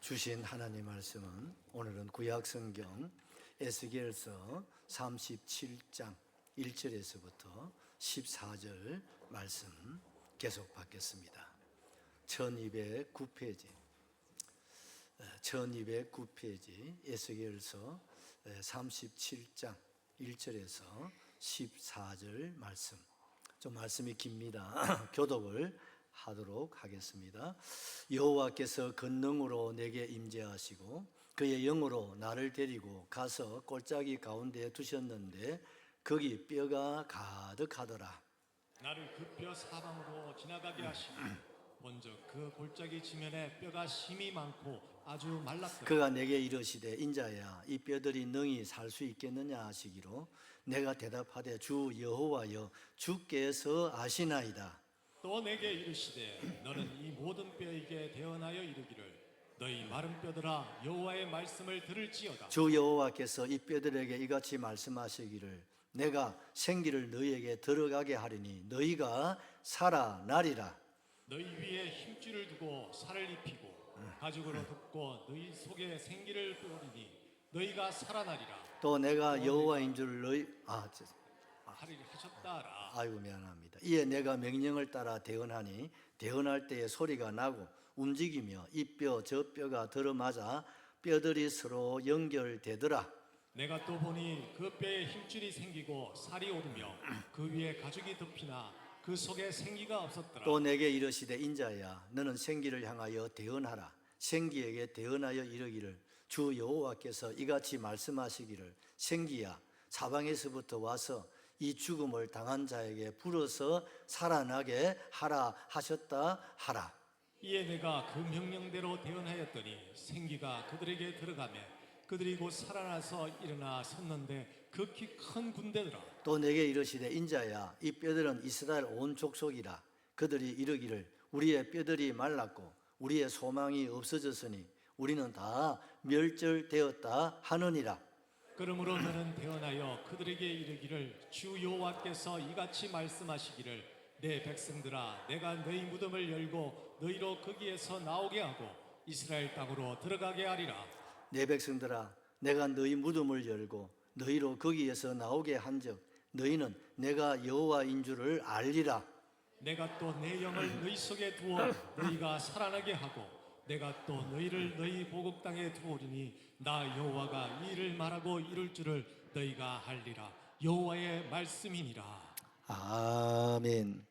주신 하나님 말씀은 오늘은 구약성경 에스겔서 37장 1절에서부터 14절 말씀 계속 받겠습니다. 1209페이지 에스겔서 37장 1절에서 14절 말씀. 좀 말씀이 깁니다. 교독을 하도록 하겠습니다. 여호와께서 권능으로 내게 임재하시고 그의 영으로 나를 데리고 가서 골짜기 가운데 두셨는데 거기 뼈가 가득하더라. 나를 그 뼈 사방으로 지나가게 하시고 먼저 그 골짜기 지면에 뼈가 심이 많고 아주 말랐더라. 그가 내게 이르시되 인자야 이 뼈들이 능히 살 수 있겠느냐 하시기로 내가 대답하되 주 여호와여 주께서 아시나이다. 또 내게 이르시되 너는 이 모든 뼈에게 대언하여 이르기를 너희 마른 뼈들아 여호와의 말씀을 들을지어다. 주 여호와께서 이 뼈들에게 이같이 말씀하시기를 내가 생기를 너희에게 들어가게 하리니 너희가 살아나리라. 너희 위에 힘줄을 두고 살을 입히고 가죽으로 덮고 너희 속에 생기를 뿌리니 너희가 살아나리라. 또 내가 여호와인 줄 너희 하리라 하셨다라. 아이고 미안합니다. 이에 내가 명령을 따라 대언하니 대언할 때에 소리가 나고 움직이며 이 뼈 저 뼈가 들어맞아 뼈들이 서로 연결되더라. 내가 또 보니 그 뼈에 힘줄이 생기고 살이 오르며 그 위에 가죽이 덮이나 그 속에 생기가 없었더라. 또 내게 이르시되 인자야 너는 생기를 향하여 대언하라. 생기에게 대언하여 이르기를 주 여호와께서 이같이 말씀하시기를 생기야 사방에서부터 와서 이 죽음을 당한 자에게 불어서 살아나게 하라 하셨다 하라. 이에 내가 그 명령대로 대언하였더니 생기가 그들에게 들어가며 그들이 곧 살아나서 일어나 섰는데 극히 큰 군대더라. 또 내게 이르시되 인자야 이 뼈들은 이스라엘 온 족속이라. 그들이 이르기를 우리의 뼈들이 말랐고 우리의 소망이 없어졌으니 우리는 다 멸절되었다 하느니라. 그러므로 너는 대언하여 그들에게 이르기를 주 여호와께서 이같이 말씀하시기를 내 백성들아 내가 너희 무덤을 열고 너희로 거기에서 나오게 하고 이스라엘 땅으로 들어가게 하리라. 내 백성들아 내가 너희 무덤을 열고 너희로 거기에서 나오게 한즉 너희는 내가 여호와인 줄을 알리라. 내가 또 내 영을 너희 속에 두어 너희가 살아나게 하고 내가 또 너희를 너희 보국 땅에 두오리니 나 여호와가 이 일을 말하고 이룰 줄을 너희가 알리라. 여호와의 말씀이니라. 아멘.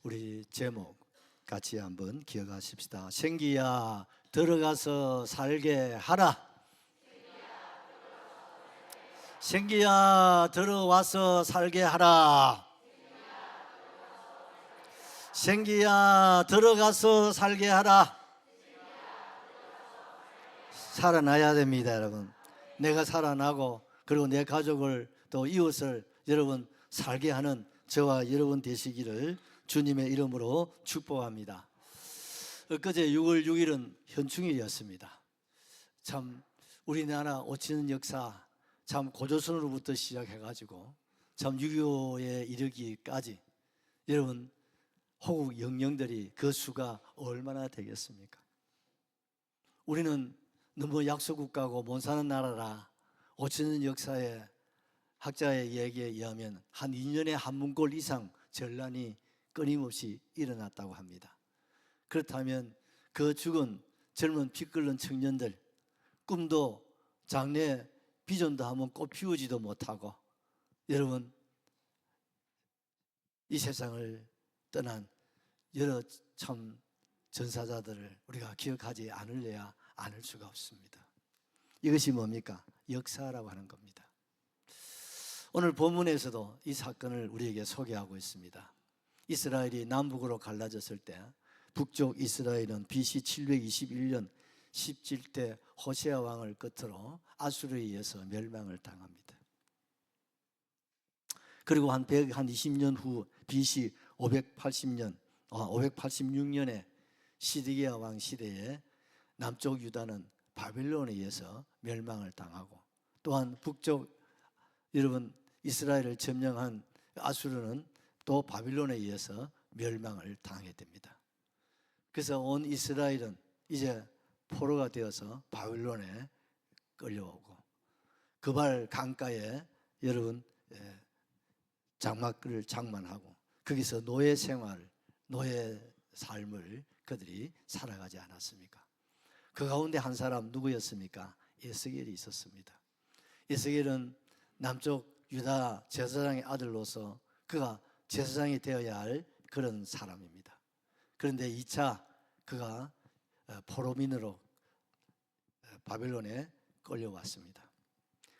우리 제목 같이 한번 기억하십시다. 생기야 들어가서 살게 하라. 생기야 들어와서 살게 하라. 생기야 들어가서 살게 하라. 살아나야 됩니다, 여러분. 내가 살아나고 그리고 내 가족을 또 이웃을 여러분 살게 하는 저와 여러분 되시기를 주님의 이름으로 축복합니다. 엊그제 6월 6일은 현충일이었습니다. 참 우리나라 오치는 역사 참 고조선으로부터 시작해가지고 참 6.25에 이르기까지 여러분 호국 영령들이 그 수가 얼마나 되겠습니까? 우리는 너무 약소국가고 못 사는 나라라. 5천년 역사의 학자의 얘기에 의하면 한 2년에 한 문골 이상 전란이 끊임없이 일어났다고 합니다. 그렇다면 그 죽은 젊은 피 끓는 청년들 꿈도 장래 비전도 한번 꽃 피우지도 못하고 여러분 이 세상을 떠난 여러 참 전사자들을 우리가 기억하지 않으려야 않을 수가 없습니다. 이것이 뭡니까? 역사라고 하는 겁니다. 오늘 본문에서도 이 사건을 우리에게 소개하고 있습니다. 이스라엘이 남북으로 갈라졌을 때 북쪽 이스라엘은 BC 721년 17대 호세아 왕을 끝으로 아수르에 의해서 멸망을 당합니다. 그리고 한 120년 후 BC 586년에 시드기야 왕 시대에 남쪽 유다는 바빌론에 의해서 멸망을 당하고 또한 북쪽 여러분 이스라엘을 점령한 아수르는 또 바빌론에 의해서 멸망을 당하게 됩니다. 그래서 온 이스라엘은 이제 포로가 되어서 바빌론에 끌려오고 그발 강가에 여러분 장막을 장만하고 거기서 노예 생활, 노예 삶을 그들이 살아가지 않았습니까? 그 가운데 한 사람 누구였습니까? 에스겔이 있었습니다. 에스겔은 남쪽 유다 제사장의 아들로서 그가 제사장이 되어야 할 그런 사람입니다. 그런데 2차 그가 포로민으로 바벨론에 끌려왔습니다.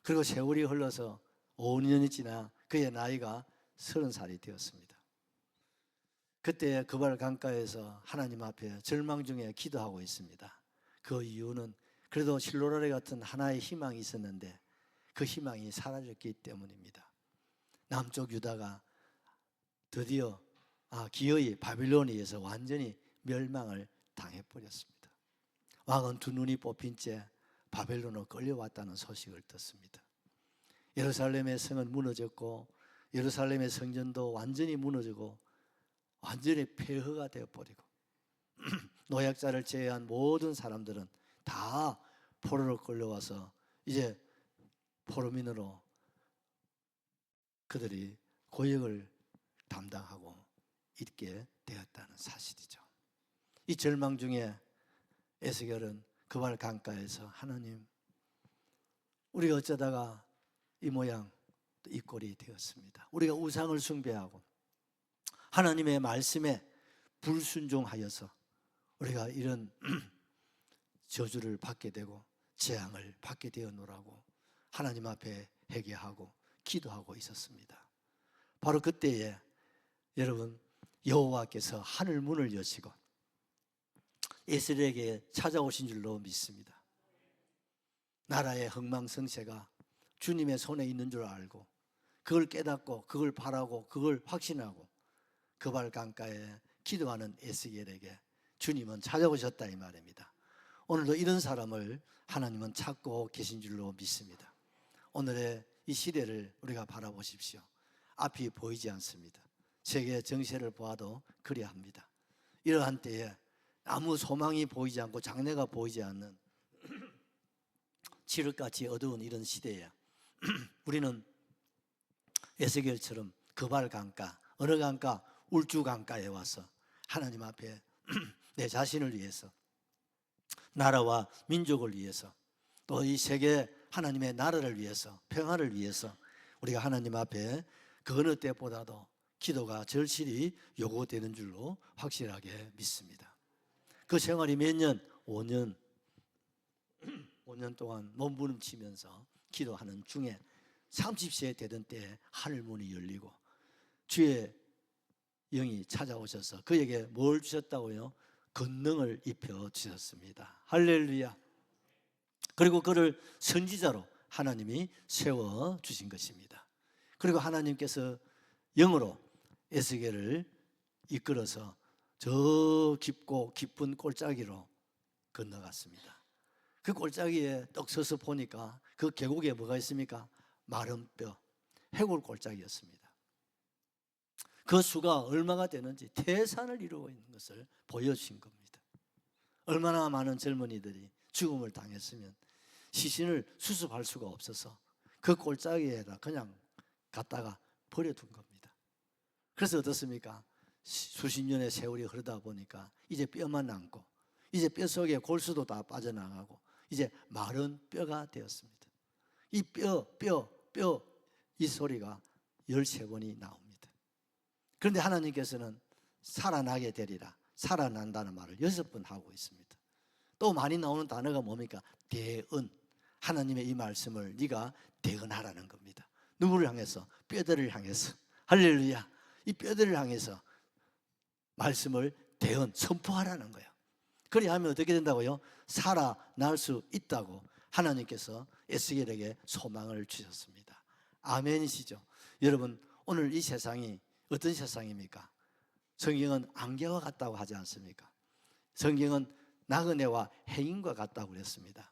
그리고 세월이 흘러서 5년이 지나 그의 나이가 30살이 되었습니다. 그때 그발 강가에서 하나님 앞에 절망 중에 기도하고 있습니다. 그 이유는 그래도 실로라레 같은 하나의 희망이 있었는데 그 희망이 사라졌기 때문입니다. 남쪽 유다가 드디어 기어이 바빌론에 의해서 완전히 멸망을 당해버렸습니다. 왕은 두 눈이 뽑힌 채 바벨론으로 끌려왔다는 소식을 듣습니다. 예루살렘의 성은 무너졌고 예루살렘의 성전도 완전히 무너지고 완전히 폐허가 되어버리고 노약자를 제외한 모든 사람들은 다 포로로 끌려와서 이제 포로민으로 그들이 고역을 담당하고 있게 되었다는 사실이죠. 이 절망 중에 에스겔은 그발 강가에서 하나님, 우리가 어쩌다가 이 모양 이 꼴이 되었습니다. 우리가 우상을 숭배하고 하나님의 말씀에 불순종하여서 우리가 이런 저주를 받게 되고 재앙을 받게 되었노라고 하나님 앞에 회개하고 기도하고 있었습니다. 바로 그때에 여러분 여호와께서 하늘 문을 여시고 에스겔에게 찾아오신 줄로 믿습니다. 나라의 흥망성쇠가 주님의 손에 있는 줄 알고 그걸 깨닫고 그걸 바라고 그걸 확신하고 그발 강가에 기도하는 에스겔에게 주님은 찾아오셨다 이 말입니다. 오늘도 이런 사람을 하나님은 찾고 계신 줄로 믿습니다. 오늘의 이 시대를 우리가 바라보십시오. 앞이 보이지 않습니다. 세계 정세를 보아도 그래야 합니다. 이러한 때에 아무 소망이 보이지 않고 장래가 보이지 않는 칠흑같이 어두운 이런 시대에 우리는 에스겔처럼 그발 강가, 어느 강가? 울주 강가에 와서 하나님 앞에 내 자신을 위해서 나라와 민족을 위해서 또 이 세계 하나님의 나라를 위해서 평화를 위해서 우리가 하나님 앞에 그 어느 때보다도 기도가 절실히 요구되는 줄로 확실하게 믿습니다. 그 생활이 몇 년? 5년 동안 몸부림치면서 기도하는 중에 30세 되던 때에 하늘문이 열리고 주의 영이 찾아오셔서 그에게 뭘 주셨다고요? 권능을 입혀 주셨습니다. 할렐루야. 그리고 그를 선지자로 하나님이 세워주신 것입니다. 그리고 하나님께서 영으로 에스겔을 이끌어서 저 깊고 깊은 골짜기로 건너갔습니다. 그 골짜기에 떡 서서 보니까 그 계곡에 뭐가 있습니까? 마른 뼈, 해골 골짜기였습니다. 그 수가 얼마가 되는지 태산을 이루고 있는 것을 보여주신 겁니다. 얼마나 많은 젊은이들이 죽음을 당했으면 시신을 수습할 수가 없어서 그 골짜기에다 그냥 갖다가 버려둔 겁니다. 그래서 어떻습니까? 수십 년의 세월이 흐르다 보니까 이제 뼈만 남고 이제 뼛속에 골수도 다 빠져나가고 이제 마른 뼈가 되었습니다. 이 뼈 이 소리가 13번이 나옵니다. 그런데 하나님께서는 살아나게 되리라, 살아난다는 말을 6번 하고 있습니다. 또 많이 나오는 단어가 뭡니까? 대언. 하나님의 이 말씀을 네가 대언하라는 겁니다. 누구를 향해서? 뼈들을 향해서. 할렐루야. 이 뼈들을 향해서 말씀을 대언, 선포하라는 거예요. 그래야 하면 어떻게 된다고요? 살아날 수 있다고 하나님께서 에스겔에게 소망을 주셨습니다. 아멘이시죠? 여러분, 오늘 이 세상이 어떤 세상입니까? 성경은 안개와 같다고 하지 않습니까? 성경은 나그네와 해인과 같다고 그랬습니다.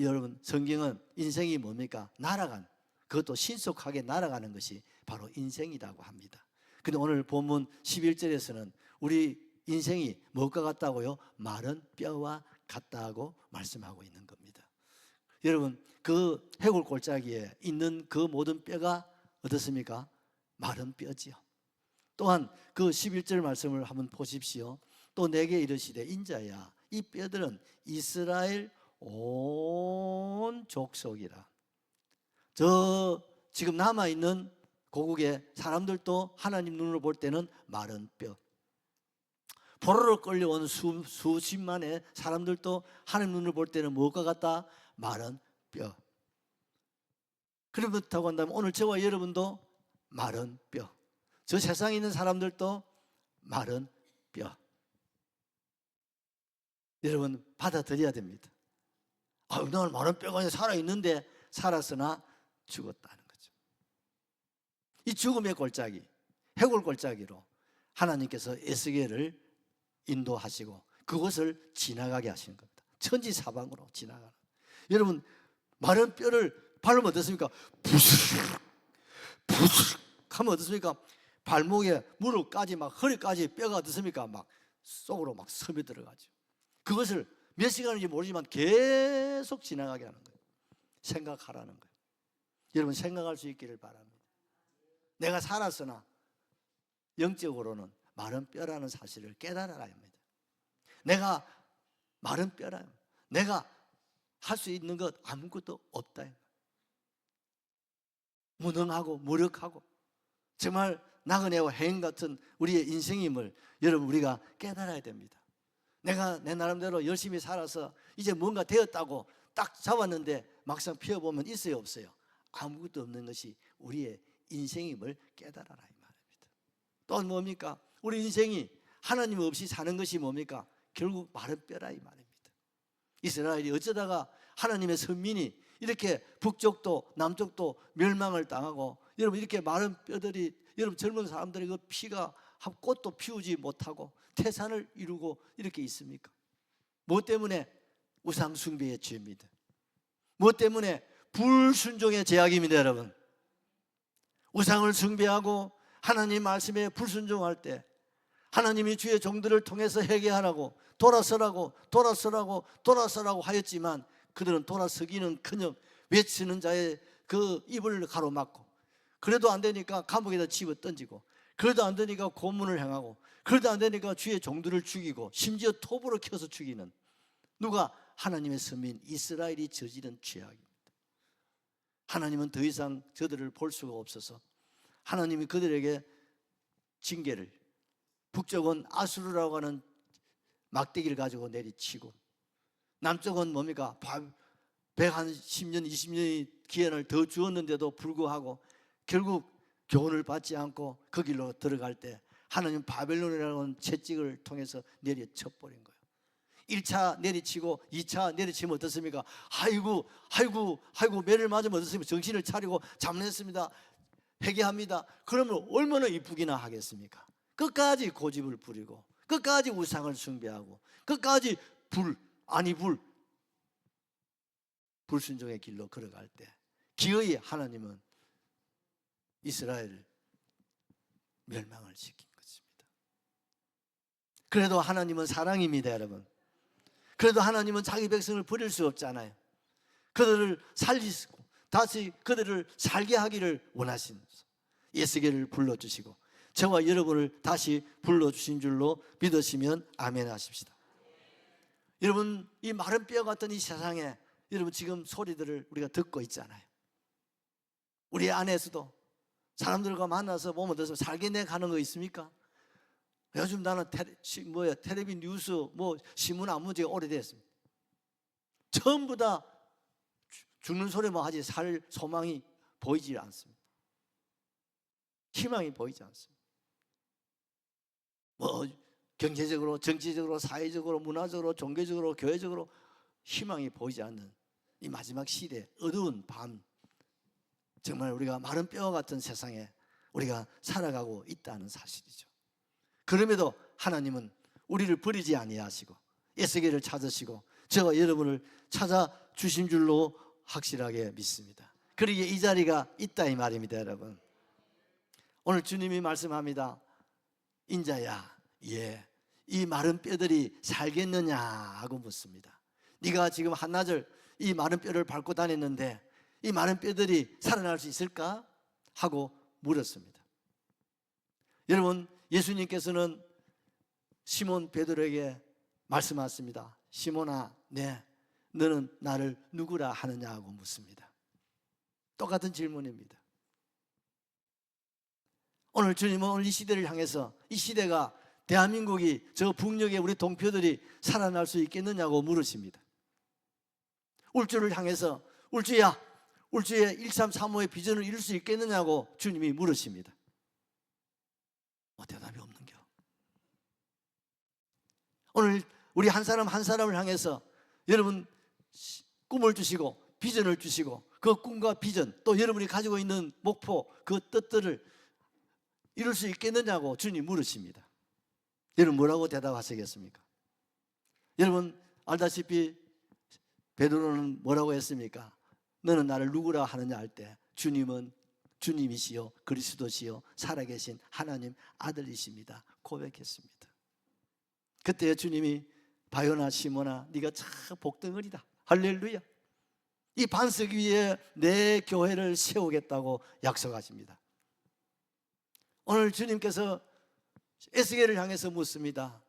여러분, 성경은 인생이 뭡니까? 날아간, 그것도 신속하게 날아가는 것이 바로 인생이라고 합니다. 근데 오늘 본문 11절에서는 우리 인생이 무엇과 같다고요? 마른 뼈와 같다 하고 말씀하고 있는 겁니다. 여러분, 그 해골 골짜기에 있는 그 모든 뼈가 어떻습니까? 마른 뼈지요. 또한 그 11절 말씀을 한번 보십시오. 또 내게 이르시되 인자야 이 뼈들은 이스라엘 온 족속이라. 저 지금 남아있는 고국의 사람들도 하나님 눈으로 볼 때는 마른 뼈, 포로로 끌려온 수십만의 사람들도 하나님 눈으로 볼 때는 무엇과 같다? 마른 뼈. 그렇다고 한다면 오늘 저와 여러분도 마른 뼈, 저 세상에 있는 사람들도 마른 뼈. 여러분 받아들여야 됩니다. 나는 마른 뼈가 아니라 살아있는데 살았으나 죽었다는 거죠. 이 죽음의 골짜기, 해골 골짜기로 하나님께서 에스겔을 인도하시고 그것을 지나가게 하시는 겁니다. 천지사방으로 지나가는. 여러분 마른 뼈를 밟으면 어떻습니까? 부스럭 부스럭 하면 어떻습니까? 발목에 무릎까지 막 허리까지 뼈가 어떻습니까? 막 속으로 막 섬이 들어가죠. 그것을 몇 시간인지 모르지만 계속 지나가게 하는 거예요. 생각하라는 거예요. 여러분 생각할 수 있기를 바랍니다. 내가 살았으나 영적으로는 마른 뼈라는 사실을 깨달아야 합니다. 내가 마른 뼈라요. 내가 할 수 있는 것 아무것도 없다. 무능하고 무력하고 정말 나그네와 해인 같은 우리의 인생임을 여러분 우리가 깨달아야 됩니다. 내가 내 나름대로 열심히 살아서 이제 뭔가 되었다고 딱 잡았는데 막상 피워보면 있어요 없어요? 아무것도 없는 것이 우리의 인생임을 깨달아라 이 말입니다. 또 뭡니까? 우리 인생이 하나님 없이 사는 것이 뭡니까? 결국 마른 뼈라 이 말입니다. 이스라엘이 어쩌다가 하나님의 선민이 이렇게 북쪽도 남쪽도 멸망을 당하고 여러분 이렇게 마른 뼈들이 여러분 젊은 사람들의 그 피가 한 꽃도 피우지 못하고 태산을 이루고 이렇게 있습니까? 무엇 때문에? 우상 숭배의 죄입니다. 무엇 때문에? 불순종의 죄악입니다. 여러분 우상을 숭배하고 하나님 말씀에 불순종할 때 하나님이 주의 종들을 통해서 회개하라고 돌아서라고 하였지만 그들은 돌아서기는커녕 외치는 자의 그 입을 가로막고 그래도 안 되니까 감옥에다 집어 던지고 그래도 안 되니까 고문을 행하고 그래도 안 되니까 주의 종들을 죽이고 심지어 톱으로 켜서 죽이는 누가? 하나님의 선민 이스라엘이 저지른 죄악입니다. 하나님은 더 이상 저들을 볼 수가 없어서 하나님이 그들에게 징계를 북쪽은 아수르라고 하는 막대기를 가지고 내리치고 남쪽은 뭡니까? 110년 20년의 기한을 더 주었는데도 불구하고 결국 교훈을 받지 않고 그 길로 들어갈 때 하나님 바벨론이라는 채찍을 통해서 내려쳐버린 거예요. 1차 내리치고 2차 내리치면 어떻습니까? 아이고 매를 맞으면 어떻습니까? 정신을 차리고 잠냈습니다. 회개합니다. 그러면 얼마나 이쁘기나 하겠습니까? 끝까지 고집을 부리고 끝까지 우상을 숭배하고 끝까지 불순종의 길로 걸어갈 때 기어이 하나님은 이스라엘을 멸망을 시킨 것입니다. 그래도 하나님은 사랑입니다. 여러분 그래도 하나님은 자기 백성을 버릴 수 없잖아요. 그들을 살리시고 다시 그들을 살게 하기를 원하시면서 에스겔을 불러주시고 저와 여러분을 다시 불러주신 줄로 믿으시면 아멘 하십시다. 여러분 이 마른 뼈 같은 이 세상에 여러분 지금 소리들을 우리가 듣고 있잖아요. 우리 안에서도 사람들과 만나서 보면 어서 살게 내 가는 거 있습니까? 요즘 나는 텔레비 뉴스 신문 안 본 지가 오래됐습니다. 전부 다 죽는 소리만 하지 살 소망이 보이지 않습니다. 희망이 보이지 않습니다. 경제적으로, 정치적으로, 사회적으로, 문화적으로, 종교적으로, 교회적으로 희망이 보이지 않는 이 마지막 시대, 어두운 밤, 정말 우리가 마른 뼈 같은 세상에 우리가 살아가고 있다는 사실이죠. 그럼에도 하나님은 우리를 버리지 아니하시고 에스겔을 찾으시고 저와 여러분을 찾아주신 줄로 확실하게 믿습니다. 그러기에 이 자리가 있다 이 말입니다. 여러분 오늘 주님이 말씀합니다. 인자야 이 마른 뼈들이 살겠느냐 하고 묻습니다. 네가 지금 한나절 이 마른 뼈를 밟고 다녔는데 이 마른 뼈들이 살아날 수 있을까? 하고 물었습니다. 여러분, 예수님께서는 시몬 베드로에게 말씀하셨습니다. 시몬아, 너는 나를 누구라 하느냐 하고 묻습니다. 똑같은 질문입니다. 오늘 주님은 오늘 이 시대를 향해서, 이 시대가 대한민국이 저 북녘에 우리 동표들이 살아날 수 있겠느냐고 물으십니다. 울주를 향해서 울주야, 울주의 1335의 비전을 이룰 수 있겠느냐고 주님이 물으십니다. 대답이 없는겨. 오늘 우리 한 사람 한 사람을 향해서 여러분 꿈을 주시고 비전을 주시고 그 꿈과 비전, 또 여러분이 가지고 있는 목표, 그 뜻들을 이룰 수 있겠느냐고 주님 물으십니다. 여러분 뭐라고 대답하시겠습니까? 여러분 알다시피 베드로는 뭐라고 했습니까? 너는 나를 누구라 하느냐 할 때 주님은 주님이시요 그리스도시요 살아계신 하나님 아들이십니다 고백했습니다. 그때 주님이 바요나 시몬아, 네가 참 복덩어리다. 할렐루야. 이 반석 위에 내 교회를 세우겠다고 약속하십니다. 오늘 주님께서 에스겔을 향해서 묻습니다.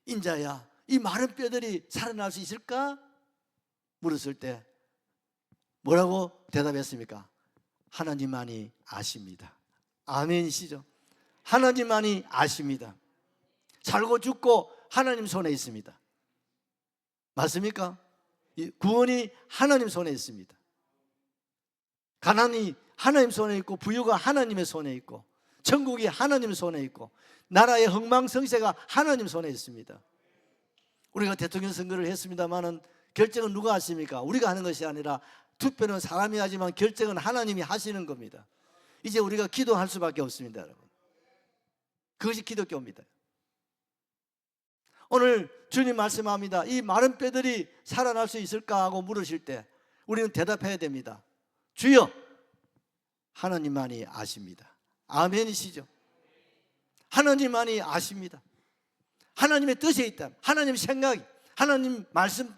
인자야, 이 마른 뼈들이 살아날 수 있을까? 물었을 때 뭐라고 대답했습니까? 하나님만이 아십니다. 아멘이시죠? 하나님만이 아십니다. 살고 죽고 하나님 손에 있습니다. 맞습니까? 구원이 하나님 손에 있습니다. 가난이 하나님 손에 있고 부유가 하나님의 손에 있고 천국이 하나님 손에 있고 나라의 흥망성쇠가 하나님 손에 있습니다. 우리가 대통령 선거를 했습니다마는 결정은 누가 하십니까? 우리가 하는 것이 아니라 투표는 사람이 하지만 결정은 하나님이 하시는 겁니다. 이제 우리가 기도할 수밖에 없습니다, 여러분. 그것이 기독교입니다. 오늘 주님 말씀합니다. 이 마른 뼈들이 살아날 수 있을까 하고 물으실 때 우리는 대답해야 됩니다. 주여, 하나님만이 아십니다. 아멘이시죠? 하나님만이 아십니다. 하나님의 뜻에 있다. 하나님 생각이, 하나님 말씀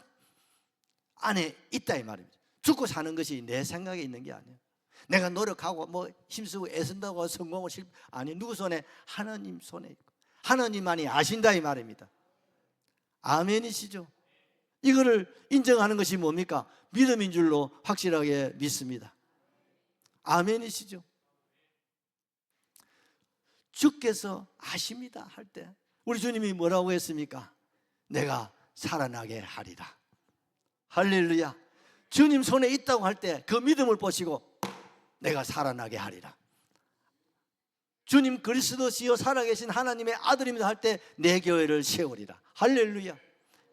안에 있다 이 말입니다. 죽고 사는 것이 내 생각에 있는 게 아니에요. 내가 노력하고 뭐 힘쓰고 애쓴다고 성공을 아니, 누구 손에? 하나님 손에 있고 하나님만이 아신다 이 말입니다. 아멘이시죠? 이거를 인정하는 것이 뭡니까? 믿음인 줄로 확실하게 믿습니다. 아멘이시죠? 주께서 아십니다 할 때 우리 주님이 뭐라고 했습니까? 내가 살아나게 하리라. 할렐루야. 주님 손에 있다고 할 때 그 믿음을 보시고 내가 살아나게 하리라. 주님 그리스도시요 살아계신 하나님의 아들입니다 할 때 내 교회를 세우리라. 할렐루야.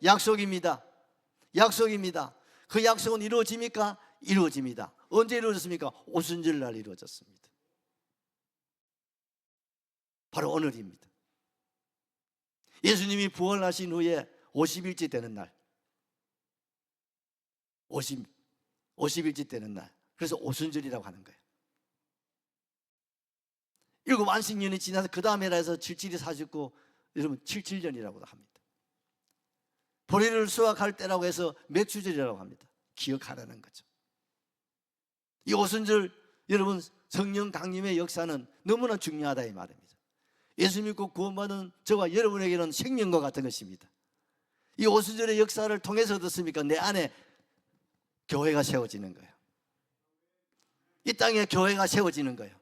약속입니다. 약속입니다. 그 약속은 이루어집니까? 이루어집니다. 언제 이루어졌습니까? 오순절 날 이루어졌습니다. 바로 오늘입니다. 예수님이 부활하신 후에 50일째 되는 날, 50일째 되는 날, 그래서 오순절이라고 하는 거예요. 7 안식년이 지나서 그 다음에라 해서 77이 49, 여러분 77년이라고도 합니다. 보리를 수확할 때라고 해서 맥주절이라고 합니다. 기억하라는 거죠. 이 오순절, 여러분 성령 강림의 역사는 너무나 중요하다 이 말입니다. 예수 믿고 구원받은 저와 여러분에게는 생명과 같은 것입니다. 이 오순절의 역사를 통해서 어떻습니까? 내 안에 교회가 세워지는 거예요. 이 땅에 교회가 세워지는 거예요.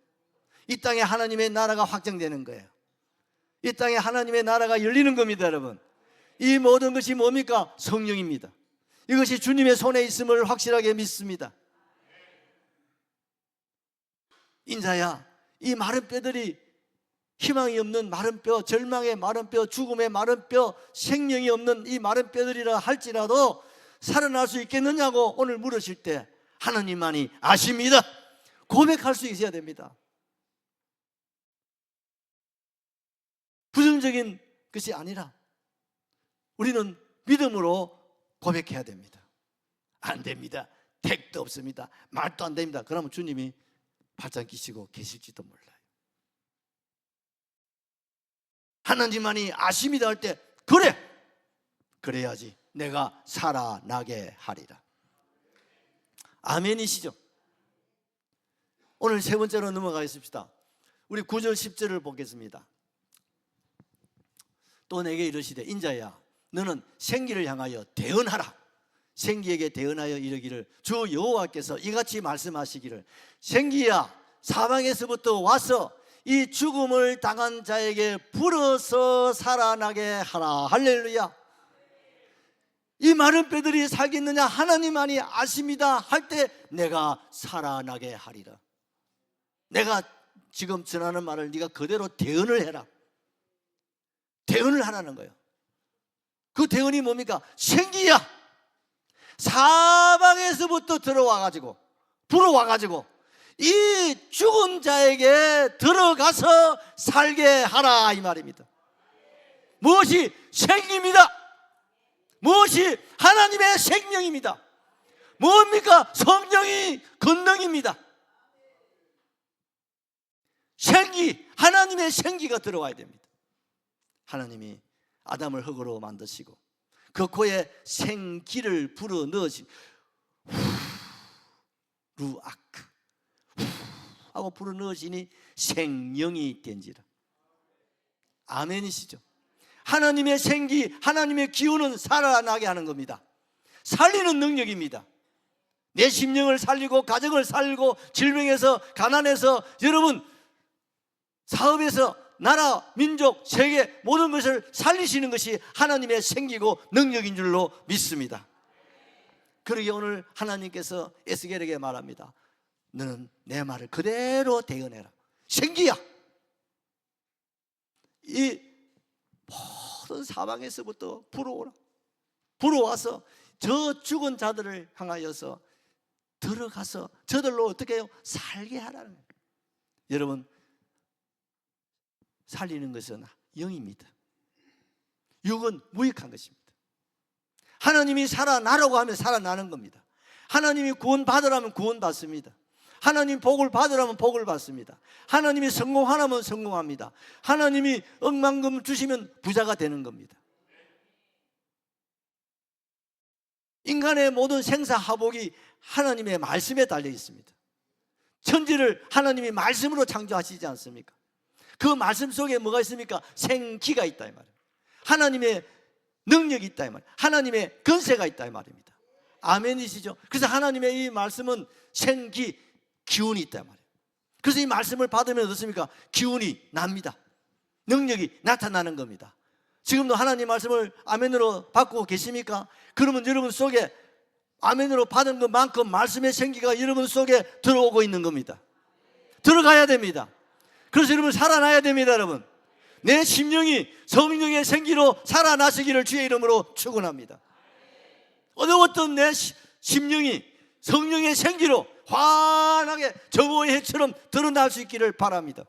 이 땅에 하나님의 나라가 확정되는 거예요. 이 땅에 하나님의 나라가 열리는 겁니다, 여러분. 이 모든 것이 뭡니까? 성령입니다. 이것이 주님의 손에 있음을 확실하게 믿습니다. 인자야, 이 마른 뼈들이 희망이 없는 마른 뼈, 절망의 마른 뼈, 죽음의 마른 뼈, 생명이 없는 이 마른 뼈들이라 할지라도 살아날 수 있겠느냐고 오늘 물으실 때 하나님만이 아십니다. 고백할 수 있어야 됩니다. 부정적인 것이 아니라 우리는 믿음으로 고백해야 됩니다. 안 됩니다. 택도 없습니다. 말도 안 됩니다. 그러면 주님이 발장 끼시고 계실지도 몰라요. 하나님만이 아십니다 할 때 그래, 그래야지 내가 살아나게 하리라. 아멘이시죠? 오늘 세 번째로 넘어가겠습니다. 우리 9절 10절을 보겠습니다. 또 내게 이르시되 인자야 너는 생기를 향하여 대언하라. 생기에게 대언하여 이르기를 주 여호와께서 이같이 말씀하시기를 생기야 사방에서부터 와서 이 죽음을 당한 자에게 불어서 살아나게 하라. 할렐루야. 이 마른 뼈들이 살겠느냐 하나님만이 아십니다 할 때 내가 살아나게 하리라. 내가 지금 전하는 말을 네가 그대로 대언을 해라. 대언을 하라는 거예요. 그 대언이 뭡니까? 생기야 사방에서부터 들어와가지고 불어와가지고 이 죽은 자에게 들어가서 살게 하라 이 말입니다. 무엇이 생기입니다. 무엇이 하나님의 생명입니다. 뭡니까? 성령이 권능입니다. 생기, 하나님의 생기가 들어와야 됩니다. 하나님이 아담을 흙으로 만드시고 그 코에 생기를 불어 넣으시 루아크 하고 불어 넣으시니 생명이 된지라. 아멘이시죠? 하나님의 생기, 하나님의 기운은 살아나게 하는 겁니다. 살리는 능력입니다. 내 심령을 살리고 가정을 살리고 질병에서 가난해서 여러분 사업에서 나라, 민족, 세계 모든 것을 살리시는 것이 하나님의 생기고 능력인 줄로 믿습니다. 그러기에 오늘 하나님께서 에스겔에게 말합니다. 너는 내 말을 그대로 대언해라. 생기야 이 모든 사방에서부터 불어오라. 불어와서 저 죽은 자들을 향하여서 들어가서 저들로 어떻게 해요? 살게 하라는 거예요. 여러분 살리는 것은 영입니다. 육은 무익한 것입니다. 하나님이 살아나라고 하면 살아나는 겁니다. 하나님이 구원 받으라면 구원 받습니다. 하나님 복을 받으라면 복을 받습니다. 하나님이 성공하라면 성공합니다. 하나님이 억만금 주시면 부자가 되는 겁니다. 인간의 모든 생사하복이 하나님의 말씀에 달려 있습니다. 천지를 하나님이 말씀으로 창조하시지 않습니까? 그 말씀 속에 뭐가 있습니까? 생기가 있다 이 말이에요. 하나님의 능력이 있다 이 말이에요. 하나님의 권세가 있다 이 말입니다. 아멘이시죠? 그래서 하나님의 이 말씀은 생기, 기운이 있다 이 말이에요. 그래서 이 말씀을 받으면 어떻습니까? 기운이 납니다. 능력이 나타나는 겁니다. 지금도 하나님 말씀을 아멘으로 받고 계십니까? 그러면 여러분 속에 아멘으로 받은 것만큼 말씀의 생기가 여러분 속에 들어오고 있는 겁니다. 들어가야 됩니다. 그래서 여러분 살아나야 됩니다. 여러분 내 심령이 성령의 생기로 살아나시기를 주의 이름으로 축원합니다. 어떤 내 심령이 성령의 생기로 환하게 정오의 해처럼 드러날 수 있기를 바랍니다.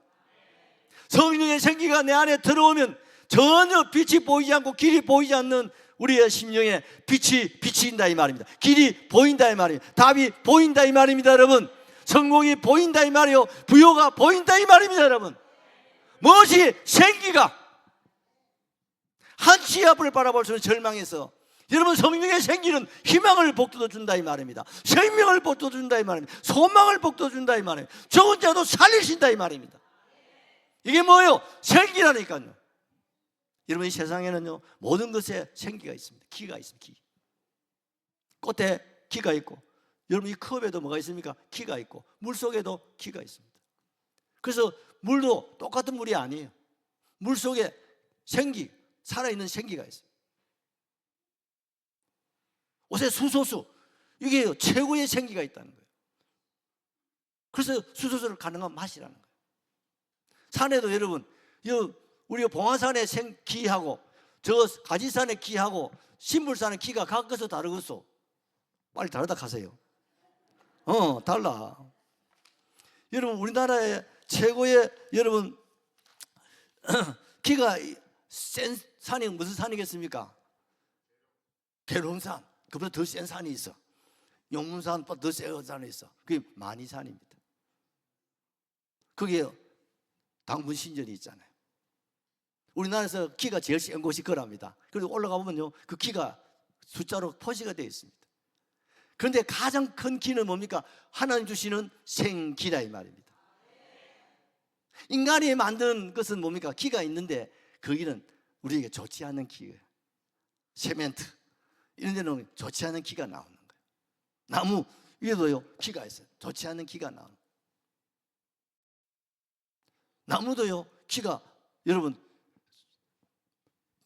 성령의 생기가 내 안에 들어오면 전혀 빛이 보이지 않고 길이 보이지 않는 우리의 심령에 빛이 비친다 이 말입니다. 길이 보인다 이 말입니다. 답이 보인다 이 말입니다. 여러분 성공이 보인다 이 말이요, 부요가 보인다 이 말입니다. 여러분 무엇이 생기가 한치 앞을 바라볼 수 있는 절망에서 여러분 성령의 생기는 희망을 복돋워준다 이 말입니다. 생명을 복돋워준다 이 말입니다. 소망을 복돋워준다 이 말입니다. 죽은 자도 살리신다 이 말입니다. 이게 뭐예요? 생기라니까요. 여러분 이 세상에는요 모든 것에 생기가 있습니다. 기가 있습니다. 기. 꽃에 기가 있고 여러분 이 컵에도 뭐가 있습니까? 기가 있고 물속에도 기가 있습니다. 그래서 물도 똑같은 물이 아니에요. 물속에 생기, 살아있는 생기가 있어요. 옷에 수소수, 이게 최고의 생기가 있다는 거예요. 그래서 수소수를 가능한 맛이라는 거예요. 산에도 여러분 우리 봉화산의 기하고 저 가지산의 기하고 신불산의 기가 각각서 다르겠어. 빨리 다르다 하세요. 달라. 여러분 우리나라의 최고의 여러분 기가 센 산이 무슨 산이겠습니까? 계룡산. 그보다 더 센 산이 있어. 용문산보다 더 센 산이 있어. 그게 만이산입니다. 그게 당분 신전이 있잖아요. 우리나라에서 키가 제일 센 곳이 그랍니다. 그리고 올라가 보면요, 그 키가 숫자로 표시가 되어 있습니다. 그런데 가장 큰 키는 뭡니까? 하나님 주시는 생기다 이 말입니다. 인간이 만든 것은 뭡니까? 키가 있는데 거기는 우리에게 좋지 않은 키예요. 세멘트 이런 데는 좋지 않은 키가 나오는 거예요. 나무 위에도요 키가 있어요. 좋지 않은 키가 나오는 거예요. 나무도요 키가, 여러분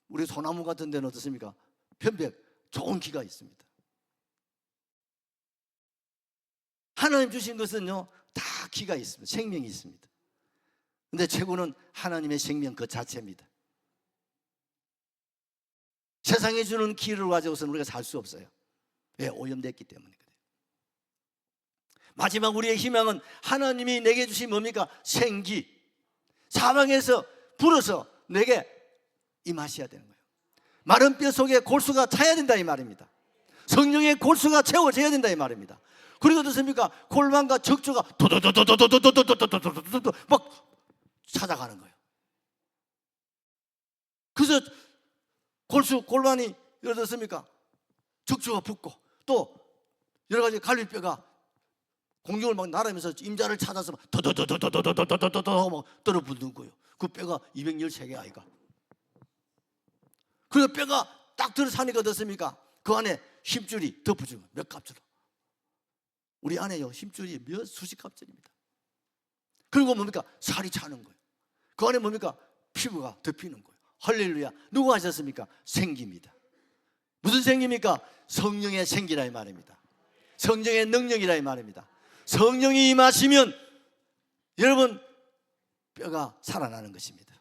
우리 소나무 같은 데는 어떻습니까? 편백 좋은 키가 있습니다. 하나님 주신 것은요 다 키가 있습니다. 생명이 있습니다. 근데 최고는 하나님의 생명 그 자체입니다. 세상에 주는 키를 가지고서는 우리가 살 수 없어요. 왜? 오염됐기 때문에 그래요. 마지막 우리의 희망은 하나님이 내게 주신 뭡니까? 생기. 사방에서 불어서 내게 임하셔야 되는 거예요. 마른 뼈 속에 골수가 차야 된다 이 말입니다. 성령의 골수가 채워져야 된다 이 말입니다. 그리고 어떻습니까? 골망과 적조가 도도도도도도도도도도도도도도 막 찾아가는 거예요. 그래서 골반이 어떻습니까? 적조가 붙고 또 여러 가지 갈비뼈가 공중을 막 날아면서 임자를 찾아서 도도도도도도도도도도 막 떨어붙는 거예요. 그 뼈가 213개 아이가. 그래서 뼈가 딱 들어사니까 어떻습니까? 그 안에 힘줄이 덮어주고 몇 갑줄. 우리 안에요 힘줄이 몇 수십 갑줄입니다. 그리고 뭡니까? 살이 차는 거예요. 그 안에 뭡니까? 피부가 덮이는 거예요. 할렐루야. 누가 하셨습니까? 생기입니다. 무슨 생기입니까? 성령의 생기라 이 말입니다. 성령의 능력이라 이 말입니다. 성령이 임하시면 여러분 뼈가 살아나는 것입니다.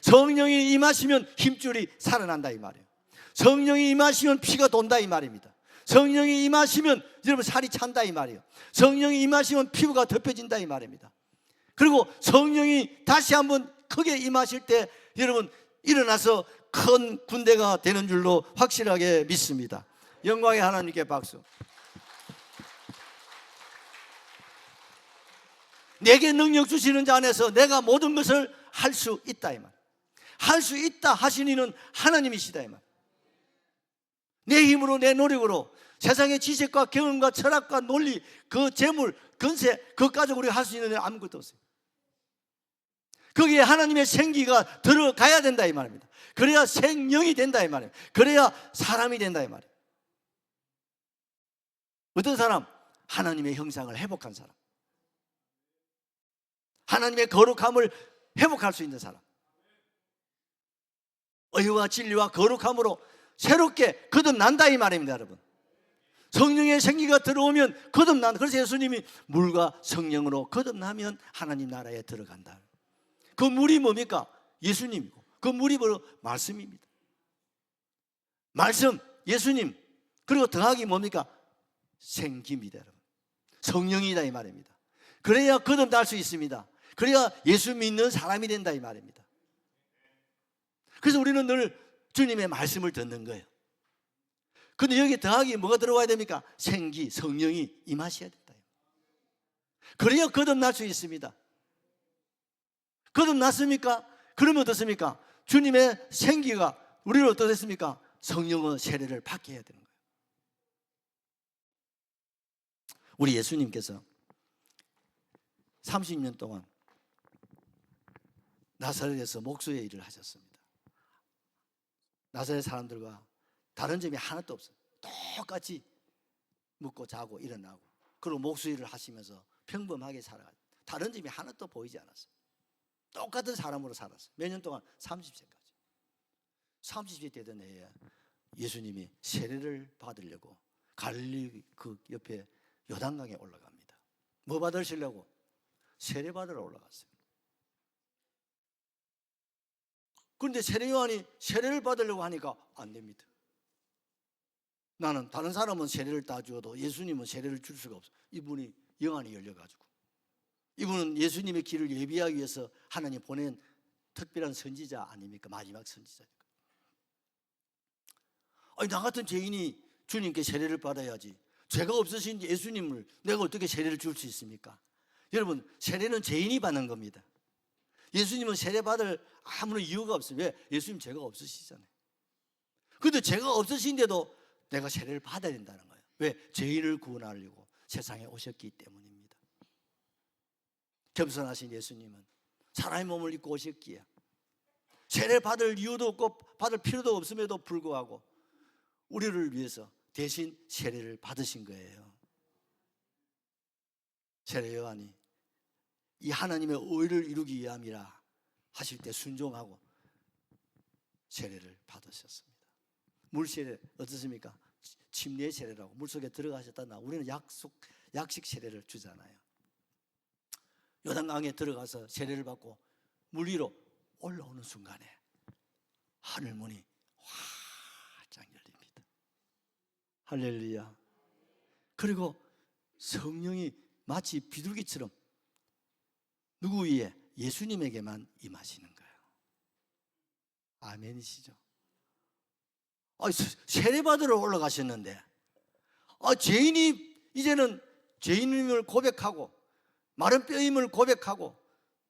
성령이 임하시면 힘줄이 살아난다 이 말이에요. 성령이 임하시면 피가 돈다 이 말입니다. 성령이 임하시면 여러분 살이 찬다 이 말이에요. 성령이 임하시면 피부가 덮여진다 이 말입니다. 그리고 성령이 다시 한번 크게 임하실 때 여러분 일어나서 큰 군대가 되는 줄로 확실하게 믿습니다. 영광의 하나님께 박수. 내게 능력 주시는 자 안에서 내가 모든 것을 할 수 있다 이 말. 할 수 있다 하신 이는 하나님이시다 이 말. 내 힘으로 내 노력으로 세상의 지식과 경험과 철학과 논리 그 재물 건세 그것 가지고 우리가 할 수 있는 일 아무것도 없어요. 거기에 하나님의 생기가 들어가야 된다 이 말입니다. 그래야 생명이 된다 이 말이에요. 그래야 사람이 된다 이 말이에요. 어떤 사람? 하나님의 형상을 회복한 사람, 하나님의 거룩함을 회복할 수 있는 사람, 의와 진리와 거룩함으로 새롭게 거듭난다 이 말입니다. 여러분 성령의 생기가 들어오면 거듭난다. 그래서 예수님이 물과 성령으로 거듭나면 하나님 나라에 들어간다. 그 물이 뭡니까? 예수님이고 그 물이 바로 말씀입니다. 말씀, 예수님, 그리고 더하기 뭡니까? 생기입니다. 여러분 성령이다 이 말입니다. 그래야 거듭날 수 있습니다. 그래야 예수 믿는 사람이 된다 이 말입니다. 그래서 우리는 늘 주님의 말씀을 듣는 거예요. 근데 여기 더하기 뭐가 들어와야 됩니까? 생기, 성령이 임하셔야 된다. 그래야 거듭날 수 있습니다. 거듭났습니까? 그러면 어떻습니까? 주님의 생기가 우리를 어떻습니까? 성령의 세례를 받게 해야 되는 거예요. 우리 예수님께서 30년 동안 나사렛에서 목수의 일을 하셨습니다. 나사렛 사람들과 다른 점이 하나도 없어요. 똑같이 먹고 자고 일어나고 그리고 목수 일을 하시면서 평범하게 살아가요. 다른 점이 하나도 보이지 않았어요. 똑같은 사람으로 살았어요. 몇 년 동안? 30세까지. 30세 되던 해에 예수님이 세례를 받으려고 갈릴리 그 옆에 요단강에 올라갑니다. 뭐 받으시려고? 세례 받으러 올라갔어요. 그런데 세례요한이 세례를 받으려고 하니까 안 됩니다. 나는 다른 사람은 세례를 따주어도 예수님은 세례를 줄 수가 없어요. 이분이 영안이 열려가지고 이분은 예수님의 길을 예비하기 위해서 하나님 보낸 특별한 선지자 아닙니까? 마지막 선지자니까. 아니 나 같은 죄인이 주님께 세례를 받아야지. 죄가 없으신 예수님을 내가 어떻게 세례를 줄 수 있습니까? 여러분 세례는 죄인이 받는 겁니다. 예수님은 세례받을 아무런 이유가 없어요. 왜? 예수님 죄가 없으시잖아요. 그런데 죄가 없으신데도 내가 세례를 받아야 된다는 거예요. 왜? 죄인을 구원하려고 세상에 오셨기 때문입니다. 겸손하신 예수님은 사람의 몸을 입고 오셨기에 세례 받을 이유도 없고 받을 필요도 없음에도 불구하고 우리를 위해서 대신 세례를 받으신 거예요. 세례 요한이 이 하나님의 의를 이루기 위함이라 하실 때 순종하고 세례를 받으셨습니다. 물세례 어떻습니까? 침례 세례라고 물속에 들어가셨다. 우리는 약식 세례를 주잖아요. 요단강에 들어가서 세례를 받고 물 위로 올라오는 순간에 하늘 문이 활짝 열립니다. 할렐루야. 그리고 성령이 마치 비둘기처럼 누구 위에? 예수님에게만 임하시는 거예요. 아멘이시죠? 세례받으러 올라가셨는데 죄인이 이제는 죄인임을 고백하고 마른 뼈임을 고백하고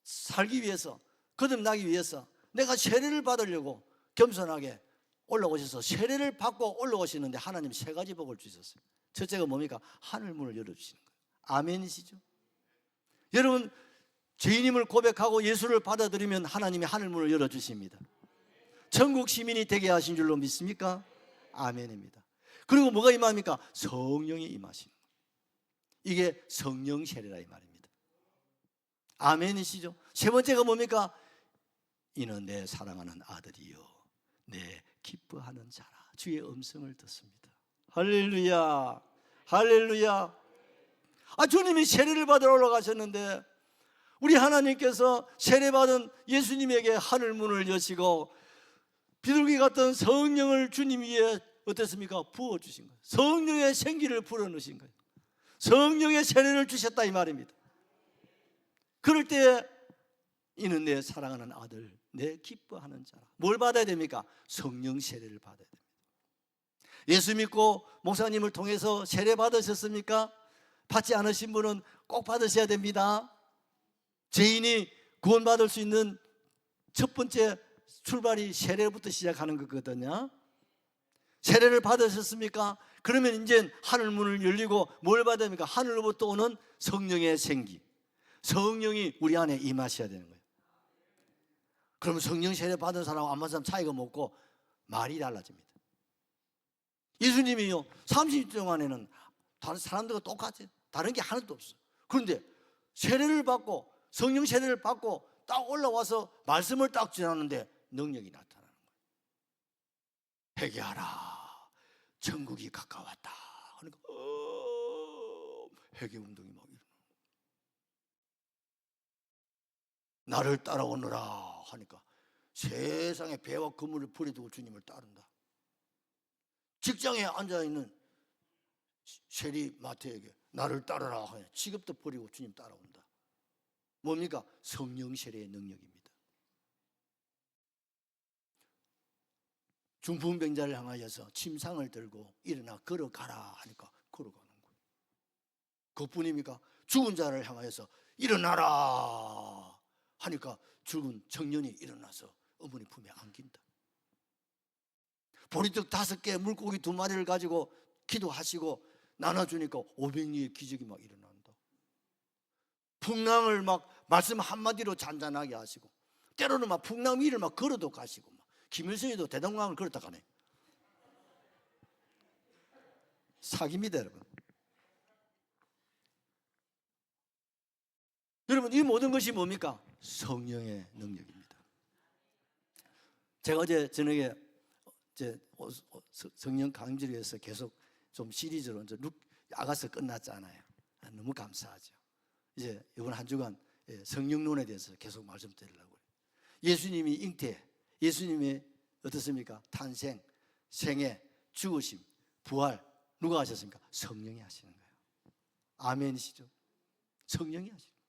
살기 위해서, 거듭나기 위해서 내가 세례를 받으려고 겸손하게 올라오셔서 세례를 받고 올라오시는데 하나님 세 가지 복을 주셨어요. 첫째가 뭡니까? 하늘문을 열어주시는 거예요. 아멘이시죠? 여러분, 죄인임을 고백하고 예수를 받아들이면 하나님이 하늘문을 열어주십니다. 천국 시민이 되게 하신 줄로 믿습니까? 아멘입니다. 그리고 뭐가 임합니까? 성령이 임하시는 거예요. 이게 성령 세례라 이 말입니다. 아멘이시죠? 세 번째가 뭡니까? 이는 내 사랑하는 아들이요 내 기뻐하는 자라. 주의 음성을 듣습니다. 할렐루야, 할렐루야. 주님이 세례를 받으러 올라가셨는데 우리 하나님께서 세례받은 예수님에게 하늘문을 여시고 비둘기 같은 성령을 주님 위에 어땠습니까? 부어주신 거예요. 성령의 생기를 불어넣으신 거예요. 성령의 세례를 주셨다 이 말입니다. 그럴 때 이는 내 사랑하는 아들, 내 기뻐하는 자라. 뭘 받아야 됩니까? 성령 세례를 받아야 됩니다. 예수 믿고 목사님을 통해서 세례 받으셨습니까? 받지 않으신 분은 꼭 받으셔야 됩니다. 죄인이 구원받을 수 있는 첫 번째 출발이 세례부터 시작하는 거거든요. 세례를 받으셨습니까? 그러면 이제 하늘문을 열리고 뭘 받아야 됩니까? 하늘로부터 오는 성령의 생기, 성령이 우리 안에 임하셔야 되는 거예요. 그러면 성령 세례 받은 사람하고 안 받은 사람 차이가 없고 말이 달라집니다. 예수님이요 30년 동안에는 다른 사람들과 똑같아요. 다른 게 하나도 없어요. 그런데 세례를 받고 성령 세례를 받고 딱 올라와서 말씀을 딱 전하는데 능력이 나타나는 거예요. 회개하라, 천국이 가까웠다 하니까 회개 운동이 막 일어나는 거예요. 나를 따라오너라 하니까 세상에 배와 그물을 버려두고 주님을 따른다. 직장에 앉아있는 세리 마태에게 나를 따르라 하니 직업도 버리고 주님 따라온다. 뭡니까? 성령 세례의 능력입니다. 중풍병자를 향하여서 침상을 들고 일어나 걸어가라 하니까 걸어가는 거예요. 그뿐입니까? 죽은 자를 향하여서 일어나라 하니까 죽은 청년이 일어나서 어머니 품에 안긴다. 보리떡 5개 물고기 2마리를 가지고 기도하시고 나눠주니까 500리의 기적이 막 일어난다. 풍랑을 막 말씀 한마디로 잔잔하게 하시고 때로는 막 풍랑 위를 막 걸어도 가시고 막 김일성이도 대동강을 걸었다 가네. 사기입니다 여러분. 여러분 이 모든 것이 뭡니까? 성령의 능력입니다. 제가 어제 저녁에 성령 강의를 위해서 계속 좀 시리즈로 이제 아가서 끝났잖아요. 너무 감사하죠. 이제 이번 한 주간 성령론에 대해서 계속 말씀드리려고 해요. 예수님이 잉태, 예수님의 어떻습니까? 탄생, 생애, 죽으심, 부활 누가 하셨습니까? 성령이 하시는 거예요. 아멘이시죠? 성령이 하시는 거예요.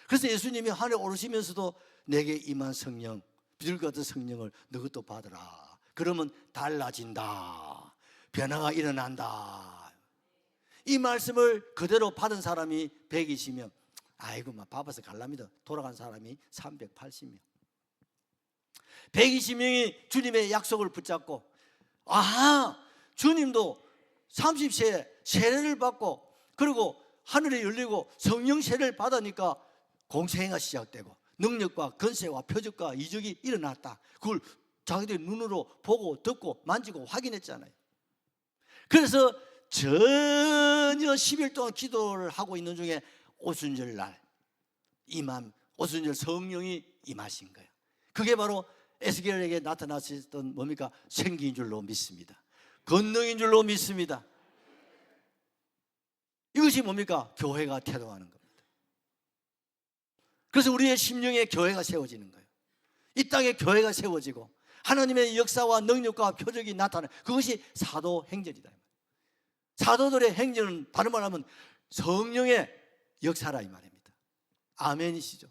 그래서 예수님이 하늘에 오르시면서도 내게 임한 성령, 비둘기 같은 성령을 너것도 받으라. 그러면 달라진다. 변화가 일어난다. 이 말씀을 그대로 받은 사람이 100이시면 아이고 막 바빠서 갈랍니다. 돌아간 사람이 380명. 120명이 주님의 약속을 붙잡고, 아하, 주님도 30세에 세례를 받고, 그리고 하늘이 열리고 성령 세례를 받으니까 공생애가 시작되고 능력과 건세와 표적과 이적이 일어났다. 그걸 자기들이 눈으로 보고 듣고 만지고 확인했잖아요. 그래서 전혀 10일 동안 기도를 하고 있는 중에 오순절 날 오순절 성령이 임하신 거예요. 그게 바로 에스겔에게 나타났던 뭡니까? 생기인 줄로 믿습니다. 권능인 줄로 믿습니다. 이것이 뭡니까? 교회가 태동하는 겁니다. 그래서 우리의 심령에 교회가 세워지는 거예요. 이 땅에 교회가 세워지고 하나님의 역사와 능력과 표적이 나타나는, 그것이 사도행전이다. 사도들의 행전은 다른 말로 하면 성령의 역사라 이 말입니다. 아멘이시죠?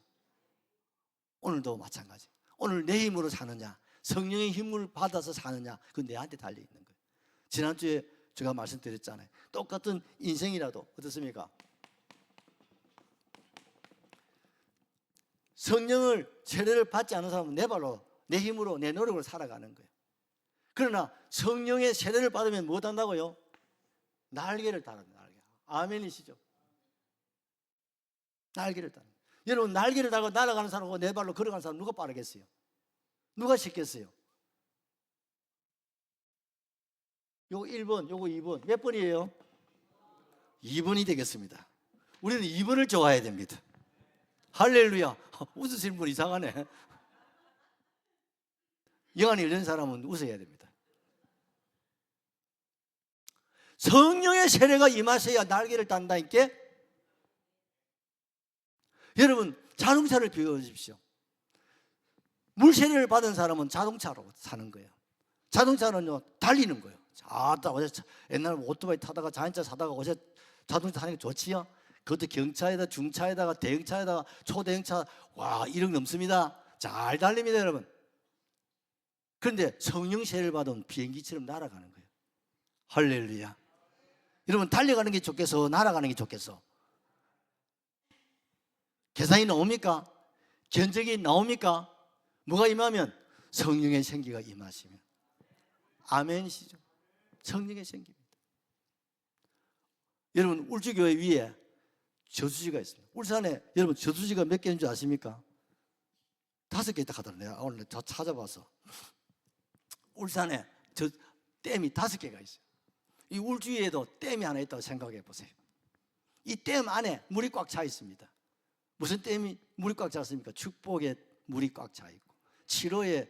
오늘도 마찬가지. 오늘 내 힘으로 사느냐, 성령의 힘을 받아서 사느냐, 그건 내한테 달려있는 거예요. 지난주에 제가 말씀드렸잖아요. 똑같은 인생이라도 어떻습니까? 성령을 세례를 받지 않은 사람은 내 발로 내 힘으로 내 노력으로 살아가는 거예요. 그러나 성령의 세례를 받으면 뭐 한다고요? 날개를 달아요. 날개. 아멘이시죠? 날개를 달아요. 여러분, 날개를 달고 날아가는 사람하고 내 발로 걸어가는 사람 누가 빠르겠어요? 누가 쉽겠어요? 요거 1번, 요거 2번. 몇 번이에요? 2번이 되겠습니다. 우리는 2번을 좋아해야 됩니다. 할렐루야. 웃으시는 분 이상하네. 영안이 열린 사람은 웃어야 됩니다. 성령의 세례가 임하셔야 날개를 단다니까. 여러분, 자동차를 비워주십시오. 물 세례를 받은 사람은 자동차로 사는 거예요. 자동차는요, 달리는 거예요. 어제 옛날에 오토바이 타다가 자동차 사다가 어제 자동차 타는 게 좋지요. 그것도 경차에다 중차에다가 대형차에다가 초대형차, 와, 1억 넘습니다. 잘 달립니다, 여러분. 그런데 성령 세례를 받으면 비행기처럼 날아가는 거예요. 할렐루야. 여러분, 달려가는 게 좋겠어, 날아가는 게 좋겠어? 계산이 나옵니까? 견적이 나옵니까? 뭐가 임하면? 성령의 생기가 임하시면. 아멘이시죠? 성령의 생기입니다. 여러분, 울주교회 위에 저수지가 있습니다. 울산에 여러분 저수지가 몇 개인 줄 아십니까? 5개 있다 하더라고요. 내가 오늘 저 찾아봐서. 울산에 저 댐이 5개가 있어요. 이 울주에도 댐이 하나 있다고 생각해 보세요. 이 댐 안에 물이 꽉 차 있습니다. 무슨 댐이 물이 꽉 차 있습니까? 축복에 물이 꽉 차 있고, 치료에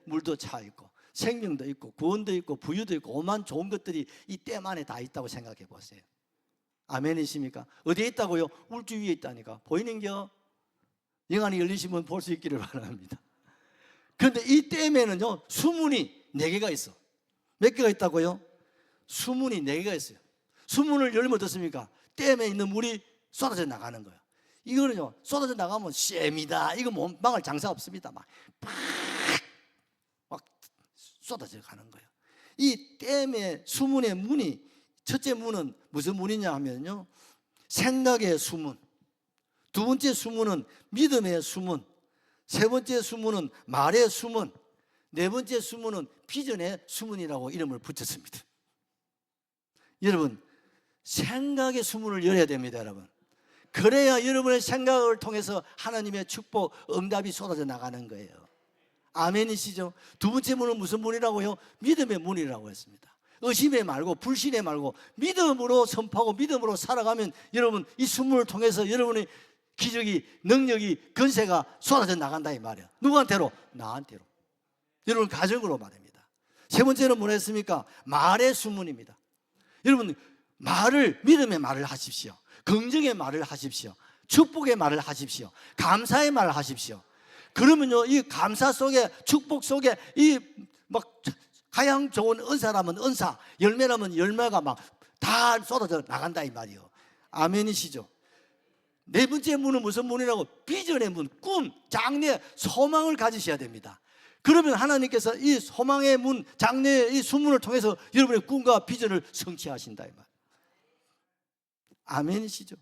물도 차 있고, 생명도 있고, 구원도 있고, 부유도 있고, 오만 좋은 것들이 이 댐 안에 다 있다고 생각해 보세요. 아멘이십니까? 어디에 있다고요? 울주 위에 있다니까. 보이는겨? 영안이 열리시면 볼 수 있기를 바랍니다. 그런데 이 댐에는요, 수문이 4개가 있어. 몇 개가 있다고요? 수문이 4개가 있어요. 수문을 열면 어떻습니까? 댐에 있는 물이 쏟아져 나가는 거예요. 이거는요, 쏟아져 나가면 쎄입니다. 이거 못 막을 장사 없습니다. 막 쏟아져 가는 거예요. 이 댐의 수문의 문이, 첫째 문은 무슨 문이냐 하면요, 생각의 수문. 두 번째 수문은 믿음의 수문. 세 번째 수문은 말의 수문. 네 번째 수문은 비전의 수문이라고 이름을 붙였습니다. 여러분, 생각의 수문을 열어야 됩니다, 여러분. 그래야 여러분의 생각을 통해서 하나님의 축복, 응답이 쏟아져 나가는 거예요. 아멘이시죠? 두 번째 문은 무슨 문이라고요? 믿음의 문이라고 했습니다. 의심에 말고 불신에 말고 믿음으로 선포하고 믿음으로 살아가면 여러분, 이 수문을 통해서 여러분의 기적이, 능력이, 건세가 쏟아져 나간다 이 말이에요. 누구한테로? 나한테로. 여러분 가정으로 말입니다. 세 번째는 뭐라 했습니까? 말의 수문입니다. 여러분, 말을, 믿음의 말을 하십시오. 긍정의 말을 하십시오. 축복의 말을 하십시오. 감사의 말을 하십시오. 그러면요, 이 감사 속에, 축복 속에 이 막 가양 좋은 은사라면 은사, 열매라면 열매가 막 다 쏟아져 나간다 이 말이에요. 아멘이시죠? 네 번째 문은 무슨 문이라고? 비전의 문, 꿈, 장래, 소망을 가지셔야 됩니다. 그러면 하나님께서 이 소망의 문, 장래의 이 수문을 통해서 여러분의 꿈과 비전을 성취하신다 이 말. 아멘이시죠?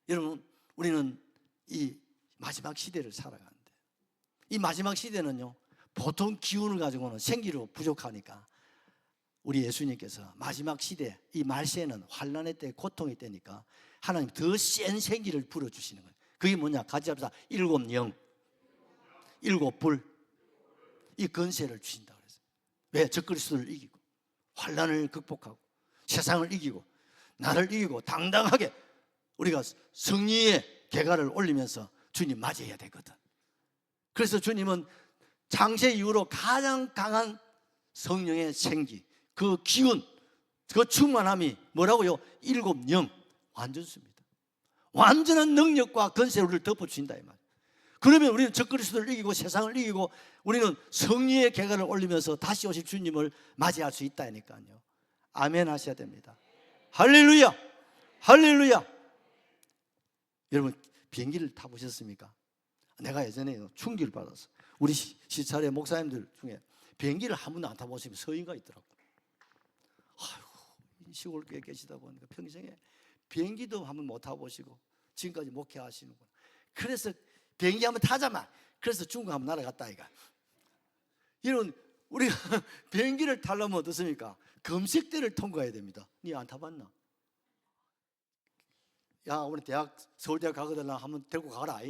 여러분, 우리는 이 마지막 시대를 살아가는데, 이 마지막 시대는요, 보통 기운을 가지고는 생기로 부족하니까 우리 예수님께서 마지막 시대, 이 말세는 환난의 때, 고통의 때니까 하나님 더 센 생기를 불어주시는 거예요. 그게 뭐냐? 같이 잡자. 7 영, 7 불, 이 권세를 주신다 그랬어요. 왜? 적그리스도를 이기고 환난을 극복하고 세상을 이기고 나를 이기고 당당하게 우리가 승리의 계가를 올리면서 주님 맞이해야 되거든. 그래서 주님은 창세 이후로 가장 강한 성령의 생기, 그 기운, 그 충만함이 뭐라고요? 7 영, 완전수입니다. 완전한 능력과 권세를 우리를 덮어주신다 이 말이에요. 그러면 우리는 적그리스도를 이기고 세상을 이기고 우리는 승리의 계가를 올리면서 다시 오실 주님을 맞이할 수 있다니까요. 아멘 하셔야 됩니다. 할렐루야, 할렐루야. 여러분, 비행기를 타보셨습니까? 내가 예전에 충기를 받았어. 우리 시찰의 목사님들 중에 비행기를 한 번도 안 타보시면 서인가 있더라고. 아이고, 시골에 계시다 보니까 평생에 비행기도 한번 못 타보시고 지금까지 목회하시는구나. 그래서 비행기 한번 타자마. 그래서 중국 한번 날아갔다 이가. 여러분, 우리가 비행기를 타려면 어떻습니까? 검색대를 통과해야 됩니다. 니 안 타봤나? 야, 우리 대학 서울대학 가거든. 한번 데리고 가라.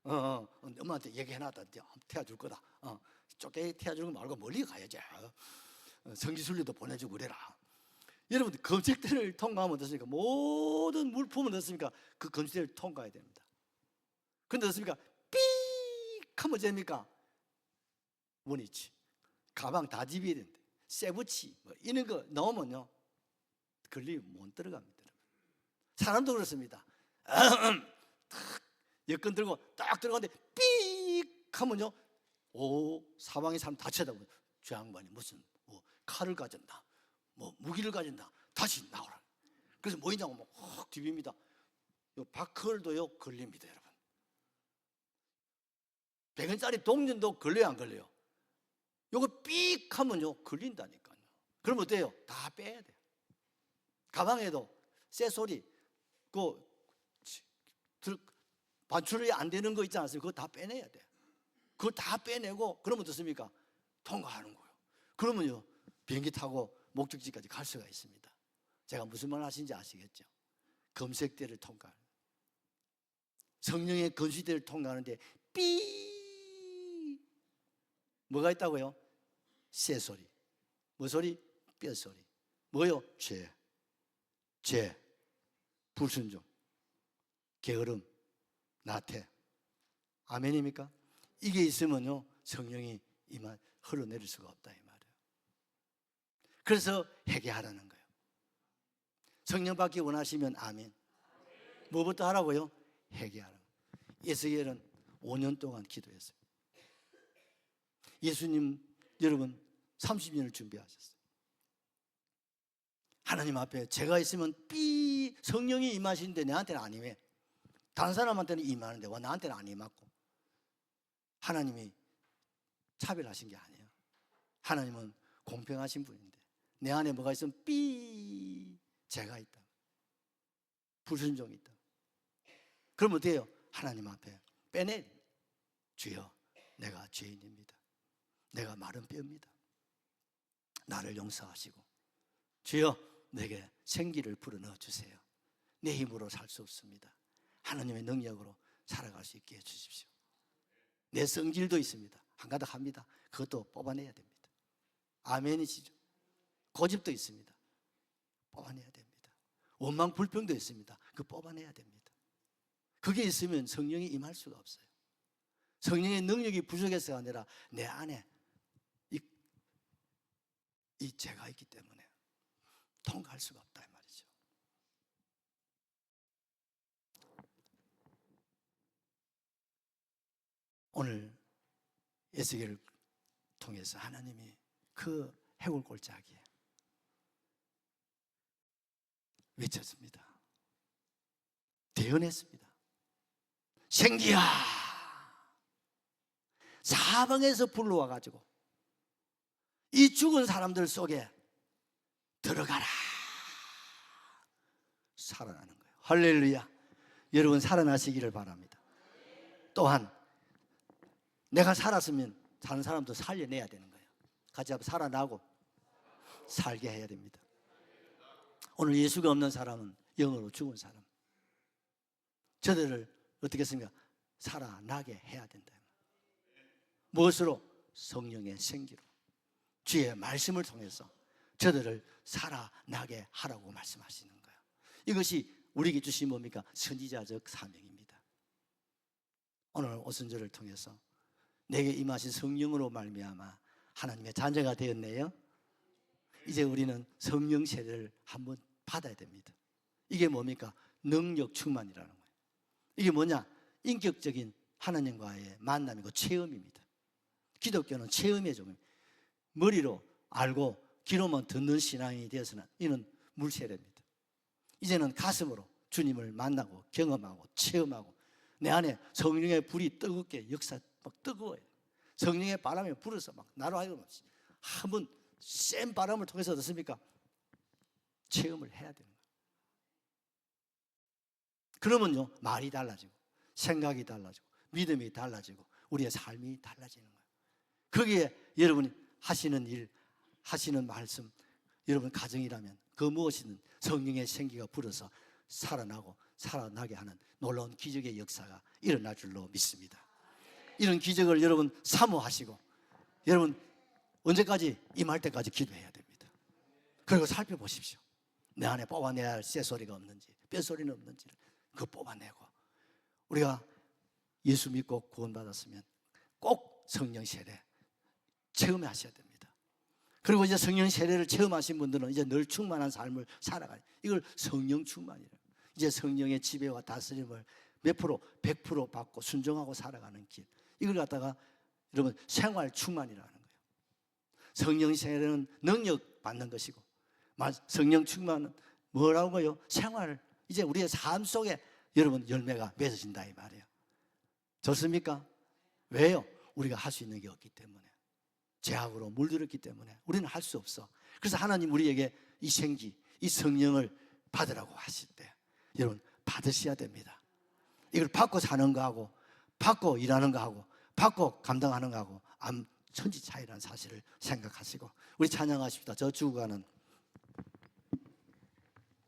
엄마한테 얘기해놨다. 태워줄 거다. 좁게 태워주는 거 말고 멀리 가야지. 성지순례도 보내주고 그래라. 여러분, 검색대를 통과하면 어떻습니까? 모든 물품은 어떻습니까? 그 검색대를 통과해야 됩니다. 근데 어떻습니까? 삑 하면 됩니까? 원위치, 가방 다 집어야 된대. 세부치 뭐 이런 거 넣으면요 걸리면 못 들어갑니다. 사람도 그렇습니다. 여권 들고 딱 들어가는데 삑 하면요, 사방에 사람 다 쳐다보고 저 양반이 무슨 칼을 가졌나 무기를 가졌나 다시 나오라. 그래서 뭐이냐고 막 확 뒤집니다. 요 바컬도요 걸립니다. 여러분, 100원짜리 동전도 걸려요 안 걸려요? 요거 삑 하면요 걸린다니까요. 그럼 어때요? 다 빼야 돼요. 가방에도 쇠소리 반출이 안 되는 거 있지 않습니까? 그거 다 빼내야 돼요. 그거 다 빼내고 그러면 어떻습니까? 통과하는 거예요. 그러면요 비행기 타고 목적지까지 갈 수가 있습니다. 제가 무슨 말 하시는지 아시겠죠? 검색대를 통과하는, 성령의 건수대를 통과하는데 삐 뭐가 있다고요? 쇠소리, 뭐 소리? 뼈소리. 뭐요? 죄, 불순종, 게으름, 나태. 아멘입니까? 이게 있으면요 성령이 이만 흘러내릴 수가 없다 이 말이에요. 그래서 회개하라는 거예요. 성령 받기 원하시면 아멘. 뭐부터 하라고요? 회개하라고. 예수께서는 5년 동안 기도했어요. 예수님 여러분 30년을 준비하셨어요. 하나님 앞에 제가 있으면 성령이 임하시는데 내한테는 안 임해. 다른 사람한테는 임하는데 왜 나한테는 안 임하고? 하나님이 차별하신 게 아니에요. 하나님은 공평하신 분인데 내 안에 뭐가 있으면 죄가 있다, 불순종이 있다. 그럼 어때요? 하나님 앞에 빼내. 주여, 내가 죄인입니다. 내가 마른 뼈입니다. 나를 용서하시고 주여 내게 생기를 불어넣어 주세요. 내 힘으로 살 수 없습니다. 하나님의 능력으로 살아갈 수 있게 해주십시오. 내 성질도 있습니다. 한가닥 합니다. 그것도 뽑아내야 됩니다. 아멘이시죠? 고집도 있습니다. 뽑아내야 됩니다. 원망 불평도 있습니다. 그거 뽑아내야 됩니다. 그게 있으면 성령이 임할 수가 없어요. 성령의 능력이 부족해서가 아니라 내 안에 이 죄가 있기 때문에 통과할 수가 없다 이 말이죠. 오늘 에스겔을 통해서 하나님이 그 해골골짜기에 외쳤습니다. 대언했습니다. 생기야, 사방에서 불러와 가지고 이 죽은 사람들 속에 들어가라. 살아나는 거예요. 할렐루야. 여러분 살아나시기를 바랍니다. 또한 내가 살았으면 다른 사람도 살려내야 되는 거예요. 같이 한번 살아나고 살게 해야 됩니다. 오늘 예수가 없는 사람은 영으로 죽은 사람. 저들을 어떻게 했습니까? 살아나게 해야 된다. 무엇으로? 성령의 생기로, 주의 말씀을 통해서 저들을 살아나게 하라고 말씀하시는 거예요. 이것이 우리에게 주신 뭡니까? 선지자적 사명입니다. 오늘 오순절을 통해서 내게 임하신 성령으로 말미암아 하나님의 자녀가 되었네요. 이제 우리는 성령 세례를 한번 받아야 됩니다. 이게 뭡니까? 능력 충만이라는 거예요. 이게 뭐냐? 인격적인 하나님과의 만남이고 체험입니다. 기독교는 체험의 종입니다. 머리로 알고 귀로만 듣는 신앙이 되어서는 이는 물세례입니다. 이제는 가슴으로 주님을 만나고 경험하고 체험하고 내 안에 성령의 불이 뜨겁게 역사 막 뜨거워요. 성령의 바람이 불어서 막 나로 하여금 한번 센 바람을 통해서 어떻습니까? 체험을 해야 되는 거예요. 그러면요 말이 달라지고 생각이 달라지고 믿음이 달라지고 우리의 삶이 달라지는 거예요. 거기에 여러분이 하시는 일, 하시는 말씀, 여러분 가정이라면 그 무엇이든 성령의 생기가 불어서 살아나고 살아나게 하는 놀라운 기적의 역사가 일어날 줄로 믿습니다. 이런 기적을 여러분 사모하시고 여러분 언제까지? 임할 때까지 기도해야 됩니다. 그리고 살펴보십시오. 내 안에 뽑아내야 할 쇠소리가 없는지 뼈소리는 없는지를 그거 뽑아내고 우리가 예수 믿고 구원받았으면 꼭 성령 세례 체험하셔야 됩니다. 그리고 이제 성령 세례를 체험하신 분들은 이제 늘 충만한 삶을 살아가요. 이걸 성령 충만이래요. 이제 성령의 지배와 다스림을 몇 프로? 100% 받고 순종하고 살아가는 길. 이걸 갖다가 여러분 생활 충만이라는 거예요. 성령 세례는 능력 받는 것이고 성령 충만은 뭐라고요? 생활, 이제 우리의 삶 속에 여러분 열매가 맺어진다 이 말이에요. 좋습니까? 왜요? 우리가 할 수 있는 게 없기 때문에, 죄악으로 물들었기 때문에 우리는 할 수 없어. 그래서 하나님 우리에게 이 생기, 이 성령을 받으라고 하실 때 여러분 받으셔야 됩니다. 이걸 받고 사는 거하고 받고 일하는 거하고 받고 감당하는 거하고 천지 차이라는 사실을 생각하시고 우리 찬양하십시다. 저 주가는